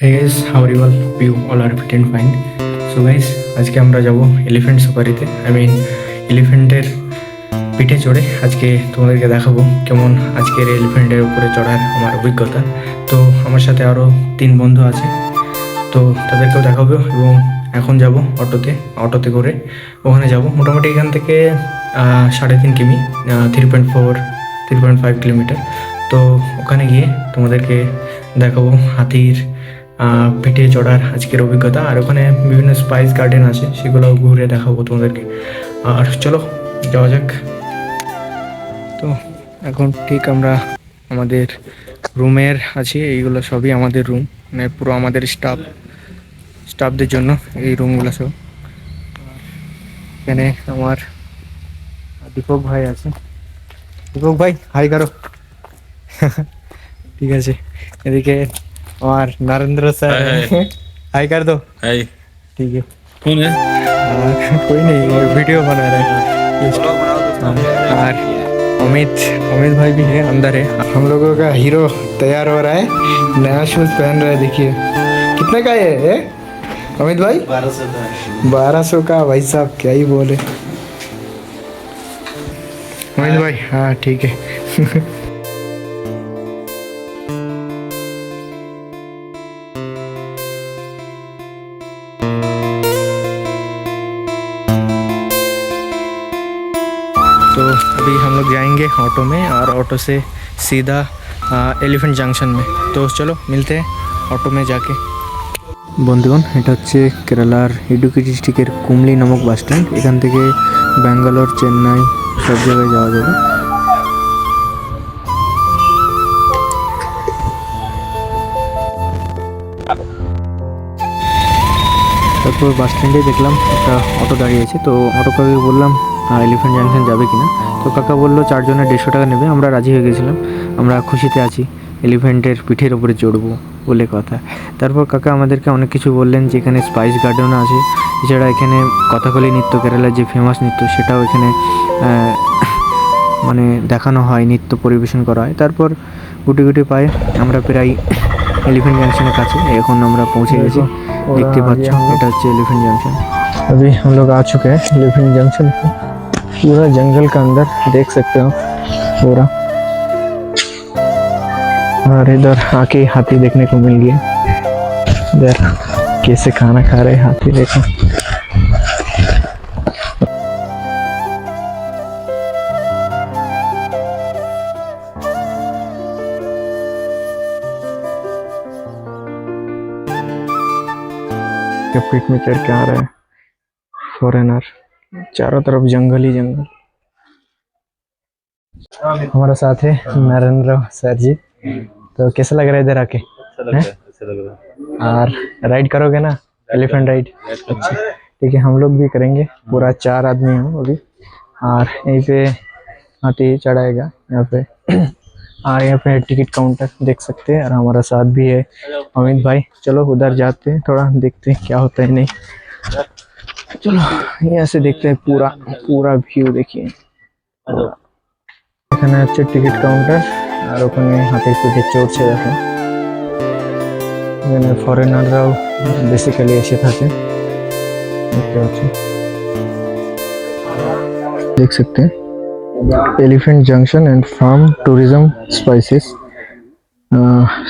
Hey guys, how are you all? Hope you all are fit and fine. So guys, আজকে আমরা যাব elephant সাফারিতে। এলিফ্যান্টের পিঠে চড়ে আজকে তোমাদেরকে দেখাবো কেমন আজকের এলিফ্যান্টের উপরে চড়ার আমার অভিজ্ঞতা। তো আমার সাথে আরও 3 বন্ধু আছে, তো তাদেরকেও দেখাবো। এবং এখন যাব অটোতে করে ওখানে যাব। মোটামুটি এখান থেকে 3.5 কিমি, 3.5 কিলোমিটার। তো ওখানে গিয়ে তোমাদেরকে দেখাবো হাতির পিঠে চড়ার আজকের অভিজ্ঞতা। আর ওখানে বিভিন্ন স্পাইস গার্ডেন আছে, সেগুলো ঘুরে দেখাবো তোমাদেরকে। আর চলো যাওয়া যাক। তো এখন ঠিক আমরা আমাদের রুমের আছি। এইগুলো সবই আমাদের রুম, মানে পুরো আমাদের স্টাফদের জন্য এই রুমগুলো সব। এখানে আমার দীপক ভাই আছে। দীপক ভাই হাই করো। ঠিক আছে। এদিকে और नरेंद्र सर हाय कर दो। हाय। ठीक है। कौन है? कोई नहीं, वीडियो बना रहा है। और अमित भाई भी है, अंदर है। हम लोगों का हीरो तैयार हो रहा है, नया शूज पहन रहा है। देखिए कितने का है अमित भाई? 1200 का। भाई साहब क्या ही बोले अमित भाई। हाँ ठीक है। तो अभी हम लोग जाएंगे ऑटो में, और ऑटो से सीधा एलिफेंट जंक्शन में। तो चलो मिलते हैं ऑटो में जाके। বন্ধুগণ, এটা হচ্ছে কেরালার ইডুকি ডিস্ট্রিক্টের কুমলি নামক বাস স্ট্যান্ড। এখান থেকে ব্যাঙ্গালোর, চেন্নাই সব জায়গায় যাওয়া যাবে। তারপর বাস স্ট্যান্ডে দেখলাম একটা অটো দাঁড়িয়েছে। তো অটো কাকাকে বললাম এলিফেন্ট জাংশন যাবে কিনা। তো কাকা বললো 4 জনের 150 টাকা নেবে। আমরা রাজি হয়ে গেছিলাম, আমরা খুশিতে আছি, এলিফেন্টের পিঠের উপরে চড়বো বলে কথা। তারপর কাকা আমাদেরকে অনেক কিছু বললেন, যে এখানে স্পাইস গার্ডেনও আছে। এছাড়া এখানে কথাকলি নৃত্য, কেরালার যে ফেমাস নৃত্য, সেটাও এখানে মানে দেখানো হয়, নৃত্য পরিবেশন করা হয়। তারপর গুটি পায়ে আমরা প্রায় एलिफेंट जंक्शन के काছে এখন আমরা পৌঁছে গেছি। देखते পাচ্ছ এটা হচ্ছে एलिफेंट जंक्शन। अभी हम लोग आ चुके हैं एलिफेंट जंक्शन पे। पूरा जंगल का अंदर देख सकते हो पूरा। और इधर आके हाथी देखने को मिल गया। इधर कैसे खाना खा रहे हाथी, देखो। पीठ में चढ़ के आ रहे हैं फॉरेनर। चारों तरफ जंगल ही जंगल। हमारे साथ है नरेंद्र सर जी। तो कैसा लग रहा है इधर आके? अच्छा लग रहा है। और राइड करोगे ना, एलिफेंट राइड? अच्छा ठीक है, हम लोग भी करेंगे। पूरा 4 आदमी हो अभी। और यहीं पे हाथी चढ़ाएगा यहाँ पे। और यहाँ पे टिकट काउंटर देख सकते हैं। और हमारा साथ भी है अमित भाई। चलो उधर जाते हैं, थोड़ा देखते हैं क्या होता है नहीं। चलो यहाँ से देखते हैं पूरा व्यू। देखिए এখানে হচ্ছে টিকিট কাউন্টার, আর ওখানে হাতির পিঠে চড়ছে। দেখো এখানে ফরেনাররাও বেসিক্যালি এসে থাকে, দেখতে পাচ্ছ। देख सकते हैं elephant junction and farm tourism spices.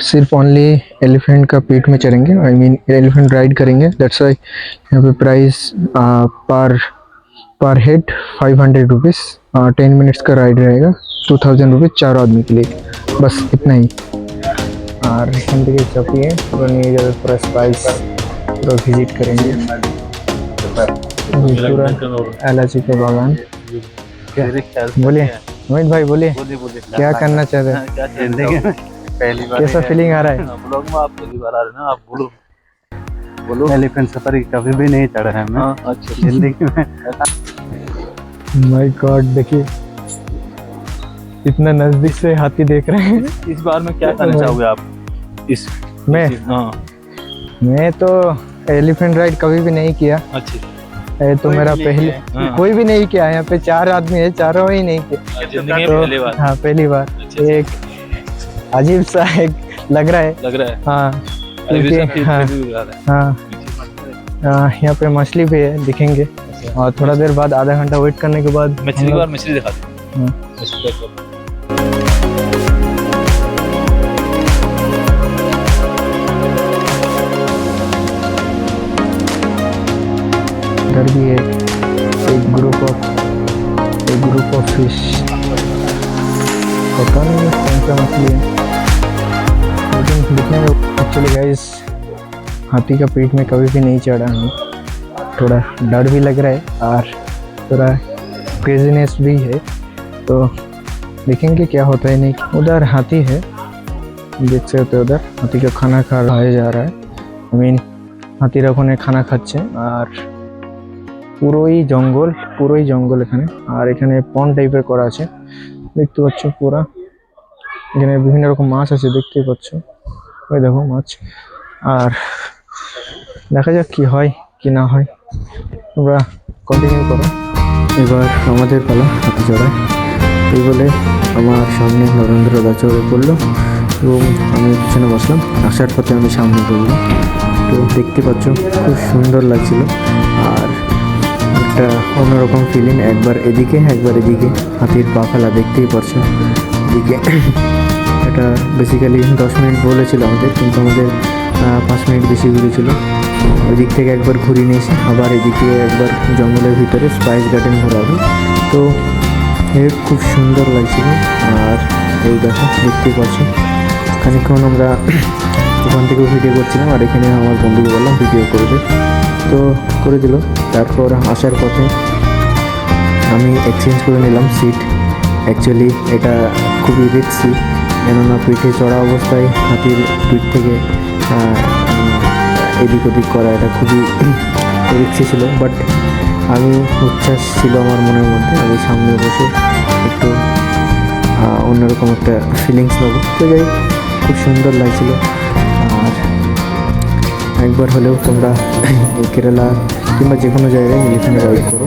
सिर्फ ओनली एलिफेंट का पीठ में चढ़ेंगे, आई मीन एलिफेंट राइड करेंगे। दैट्स वाई यहाँ पे price per head 500 rupees. 10 minutes का राइड रहेगा, 2000 रुपीज़ 4 आदमी के लिए, बस इतना ही। और एखान থেকে চাপিয়ে পুরো নিয়ে যাবে, पूरा स्पाइस पूरा विजिट करेंगे। पूरा इलायची का बागान। बोलिए अमित भाई, बोलिए क्या करना चाह रहे हैं? पहली बार कैसा फीलिंग आ रहा है? ब्लॉग में आप पहली बार आ रहे हैं ना, आप बोलो। एलिफेंट सफारी कभी भी नहीं चढ़ा है मैं। अच्छा जिंदगी में। माय गॉड, देखिए इतना नजदीक से हाथी देख रहे हैं। इस बार में क्या करना चाहोगे आप? मैं तो एलिफेंट राइड कभी भी नहीं किया। अच्छा तो मेरा पहले कोई भी नहीं किया। यहाँ पे 4 आदमी है, चारों ही नहीं किया। पहली बार? हाँ पहली बार। एक अजीब सा एक लग रहा है। हाँ क्योंकि हाँ यहाँ पे मछली भी है, दिखेंगे। और थोड़ा देर बाद, आधा घंटा वेट करने के बाद मछली के बाद मछली दिखा दे। हाँ। मछली देखो। इधर भी है एक ग्रुप ऑफ फिश, पता नहीं कौन सा मछली है, लेकिन दिखने में एक्चुअली गाइस हाथी का पेट में कभी भी नहीं चढ़ा हूँ, थोड़ा डर भी लग रहा है और थोड़ा क्रेजीनेस भी है। तो देखेंगे क्या होता है। नहीं, उधर हाथी है, देख सकते हो, उधर हाथी का खाना खाया जा रहा है। आई मीन হাতিরা ওখানে খানা খাচ্ছে। আর পুরোই জঙ্গল এখানে। আর এখানে পন্ড টাইপের করা আছে, দেখতে পাচ্ছ পুরা। এখানে বিভিন্ন রকম মাছ আছে, দেখতে পাচ্ছ, ওই দেখো মাছ। আর দেখা যাক কি হয় কি না হয়, তোমরা কন্টিনিউ করো। এবার আমাদের পালা হাতি চড়ায়। এই বলে আমার সামনে নরেন্দ্র দা চড়ে পড়লো এবং আমি পিছনে বসলাম। আসার পথে আমি সামনে পড়লাম। তো দেখতে পাচ্ছ খুব সুন্দর লাগছিল। আর একটা অন্যরকম ফিলিং, একবার এদিকে একবার এদিকে হাতির পা ফেলা, দেখতেই পারছো এদিকে। এটা বেসিক্যালি 10 মিনিট বলেছিল আমাদের, কিন্তু আমাদের 5 মিনিট বেশি ঘুরেছিল। ওই দিক থেকে একবার ঘুরিয়ে নিয়েছি, আবার এদিকে একবার জঙ্গলের ভিতরে স্পাইস গার্ডেন ঘোরা হবে। তো এর খুব সুন্দর লাগছিল। আর এই দেখো দেখতেই পাচ্ছ, খানিকক্ষণ আমরা ওখান থেকেও ভিডিও করছিলাম, আর এখানে আমার বন্ধুকে বললাম ভিডিও করবে, তো করে দিল। তারপর আসার পথে আমি এক্সচেঞ্জ করে নিলাম সিট। অ্যাকচুয়ালি এটা খুবই রিস্কি, কেননা পিঠে চড়া অবস্থায় হাতির পিঠ থেকে এদিক ওদিক করা এটা খুবই রিস্কি ছিল। বাট আমি উচ্ছ্বাস ছিল আমার মনের মধ্যে, আমি সামনে বসে একটু অন্যরকম একটা ফিলিংস নেবো। তো যাই, খুব সুন্দর লাগছিল। আর একবার হলেও তোমরা কেরালা কিংবা যে কোনো জায়গায় এলিফ্যান্ট রাইড করো।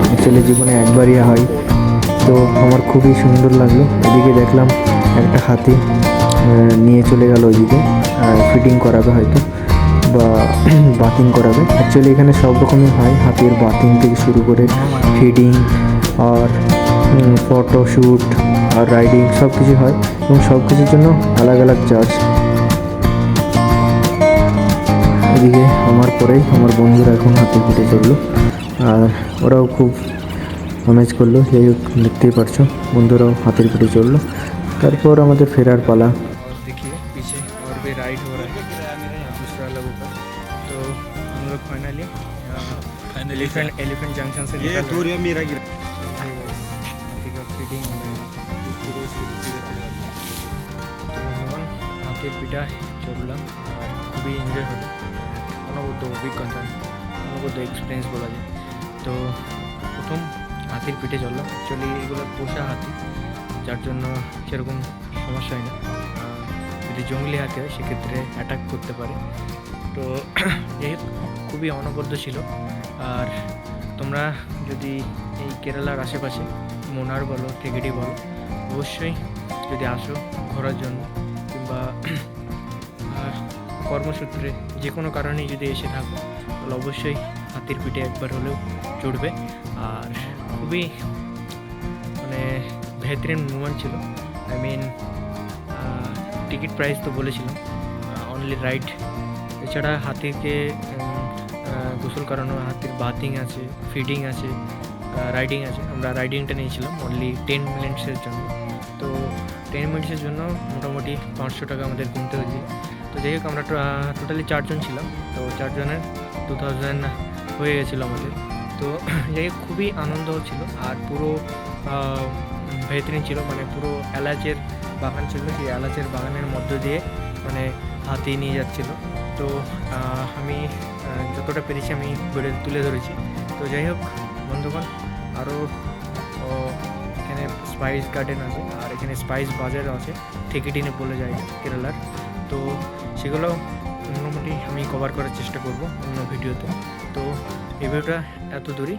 অ্যাকচুয়ালি জীবনে একবারই হয়। তো আমার খুবই সুন্দর লাগলো। এদিকে দেখলাম একটা হাতি নিয়ে চলে গেল ওইদিকে, ফিডিং করাবে হয়তো, বা বাথিং করাবে। অ্যাকচুয়ালি এখানে সব রকমই হয়, হাতির বাথিং থেকে শুরু করে ফিডিং আর ফটোশ্যুট আর রাইডিং সব কিছু হয়, এবং সব কিছুর জন্য আলাদা আলাদা চার্জ। এদিকে আমার পরেই আমার বন্ধুরা এখন হাতির পিঠে চড়লো, আর ওরাও খুব আমেজ করলো। যাই হোক, দেখতেই পারছো বন্ধুরাও হাতির পিঠে চড়লো। তারপর আমাদের ফেরার পালা। देखिए पीछे और भी राइड हो रहा है दूसरा लोगों का। तो हम लोग फाइनली एलिफेंट जंक्शन से निकल रहे हैं। हाथी का फीडिंग हो रहा है। तो হাতির পিঠা চড়লাম, আর খুবই এনজয় হলো। অনবদ্য অভিজ্ঞতা, অনবদ্য এক্সপিরিয়েন্স বলা যায়। তো প্রথম হাতির পিঠে চললাম। অ্যাকচুয়ালি এগুলো পোষা হাতি, যার জন্য সেরকম সমস্যা হয় না। যদি জঙ্গলি হাতি হয় সেক্ষেত্রে অ্যাটাক করতে পারে। তো এই খুবই অনবদ্য ছিল। আর তোমরা যদি এই কেরালার আশেপাশে মোনার বলো, টেকেডি বলো, অবশ্যই যদি আসো ঘোরার জন্য কিংবা কর্মসূত্রে যে কোনো কারণেই যদি এসে থাকো, তাহলে অবশ্যই হাতির পিঠে একবার হলেও চড়বে। আর খুবই মানে বেহতরিন মুভমেন্ট ছিল। আই মিন টিকিট প্রাইস তো বলেছিলাম, অনলি রাইড। এছাড়া হাতিকে গোসল করানো, হাতির বাথিং আছে, ফিডিং আছে, রাইডিং আছে। আমরা রাইডিংটা নিয়েছিলাম অনলি 10 মিনিটসের জন্য। তো 10 মিনিটসের জন্য মোটামুটি 500 টাকা আমাদের গুনতে হয়েছিল। তো যাই হোক, আমরা টোটালি 4 জন ছিলাম। তো 4 জনের 2000 হয়ে গেছিলো আমাদের। তো যাই হোক, খুবই আনন্দ ছিল। আর পুরো বেহতরিন ছিল, মানে পুরো এলাচের বাগান ছিল। সেই এলাচের বাগানের মধ্য দিয়ে মানে হাতি নিয়ে যাচ্ছিল। তো আমি যতটা পেরেছি আমি তুলে ধরেছি। তো যাই হোক বন্ধুগণ, আরও এখানে স্পাইস গার্ডেন আছে, আর এখানে স্পাইস বাজার আছে, ঠেকিটিনে বলে যায় কেরালার। তো সেগুলো মোটামুটি আমি কভার করার চেষ্টা করব অন্য ভিডিওতে। তো এই ভিডিওটা এত দূরই।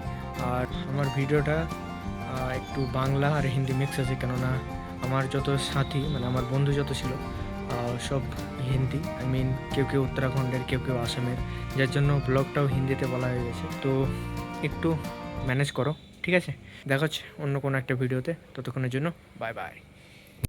আর আমার ভিডিওটা একটু বাংলা আর হিন্দি মিক্স আছে, কেননা আমার যত সাথী মানে আমার বন্ধু যত ছিল সব হিন্দি, আই মিন কেউ কেউ উত্তরাখণ্ডের, কেউ কেউ আসামের, যার জন্য ব্লগটাও হিন্দিতে বলা হয়ে গেছে। তো একটু ম্যানেজ করো, ঠিক আছে? দেখা হচ্ছে অন্য কোনো একটা ভিডিওতে, ততক্ষণের জন্য বাই বাই।